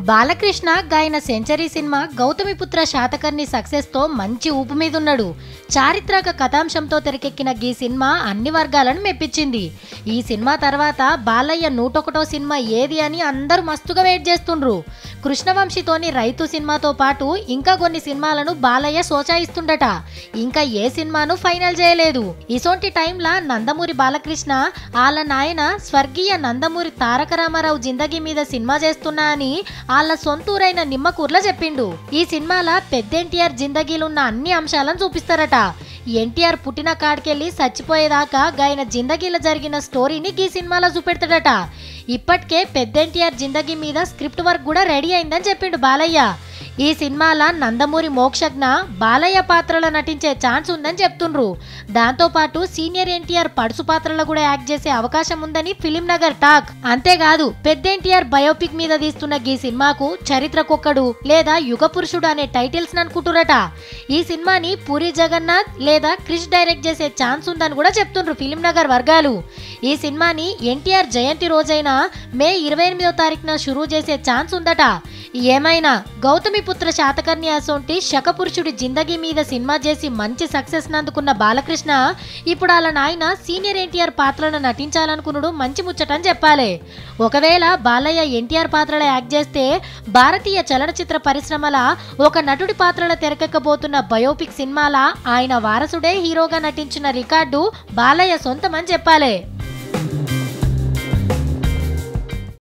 బాలకృష్ణ గాయన century cinema Gautamiputra Satakarni success తో మంచి ఊపు మీద ఉన్నాడు. చారిత్రక కథాంశంతో తెరకెక్కిన ఈ సినిమా అన్ని వర్గాలను మెప్పించింది. ఈ సినిమా తర్వాత బాలయ్య 101వ సినిమా ఏది అని అందరూ మస్తుగా వెయిట్ చేస్తుండ్రు. కృష్ణవంశీతోని రైతు సినిమాతో పాటు ఇంకా కొన్ని సినిమాలను బాలయ్య సోచాయిస్తుండట. ఇంకా ఏ సినిమాను ఫైనల్ చేయలేదు. ఇసోంటి టైంలా నందమూరి బాలకృష్ణ వాళ్ళ నాయన స్వర్గీయ నందమూరి తారక రామారావు జిందగీ మీద సినిమా చేస్తున్నా అని వాళ్ళ సొంతూరైన నిమ్మకూర్ల చెప్పిండు. ఈ సినిమాల పెద్ద ఎన్టీఆర్ జిందగీలున్న అన్ని అంశాలను చూపిస్తారట. ఎన్టీఆర్ పుట్టిన కాడికెళ్ళి చచ్చిపోయేదాకా గాయన జిందగీలో జరిగిన స్టోరీని ఈ సినిమాలో చూపెడతాడట. ఇప్పటికే పెద్ద ఎన్టీఆర్ జిందగీ మీద స్క్రిప్ట్ వర్క్ కూడా రెడీ అయిందని చెప్పిండు బాలయ్య. ఈ సినిమాల నందమూరి మోక్షజ్ఞ బాలయ్య పాత్రలో నటించే ఛాన్స్ ఉందని చెప్తుండ్రు. దాంతోపాటు సీనియర్ ఎన్టీఆర్ పడుసు పాత్రలో కూడా యాక్ట్ చేసే అవకాశం ఉందని ఫిలిం నగర్ టాక్. అంతేకాదు పెద్ద ఎన్టీఆర్ బయోపిక్ మీద తీస్తున్న ఈ సినిమాకు చరిత్రకొక్కడు లేదా యుగ పురుషుడు అనే టైటిల్స్ అనుకుంటురట. ఈ సినిమాని పూరి జగన్నాథ్ లేదా క్రిష్ డైరెక్ట్ చేసే ఛాన్స్ ఉందని కూడా చెప్తుండ్రు ఫిలిం నగర్ వర్గాలు. ఈ సినిమాని ఎన్టీఆర్ జయంతి రోజైన మే 28వ తారీఖున షురూ చేసే ఛాన్స్ ఉందట. ఏమైనా గౌతమిపుత్ర శాతకర్ణి అసొంటి శకపురుషుడి జిందగీ మీద సినిమా చేసి మంచి సక్సెస్ నందుకున్న బాలకృష్ణ ఇప్పుడు వాళ్ళ నాయన సీనియర్ ఎన్టీఆర్ పాత్రలో నటించాలనుకున్నాడు మంచి ముచ్చటని చెప్పాలి. ఒకవేళ బాలయ్య ఎన్టీఆర్ పాత్రలో యాక్ట్ చేస్తే భారతీయ చలనచిత్ర పరిశ్రమల ఒక నటుడి పాత్రలో తెరకెక్కబోతున్న బయోపిక్ సినిమాల ఆయన వారసుడే హీరోగా నటించిన రికార్డు బాలయ్య సొంతమని చెప్పాలి.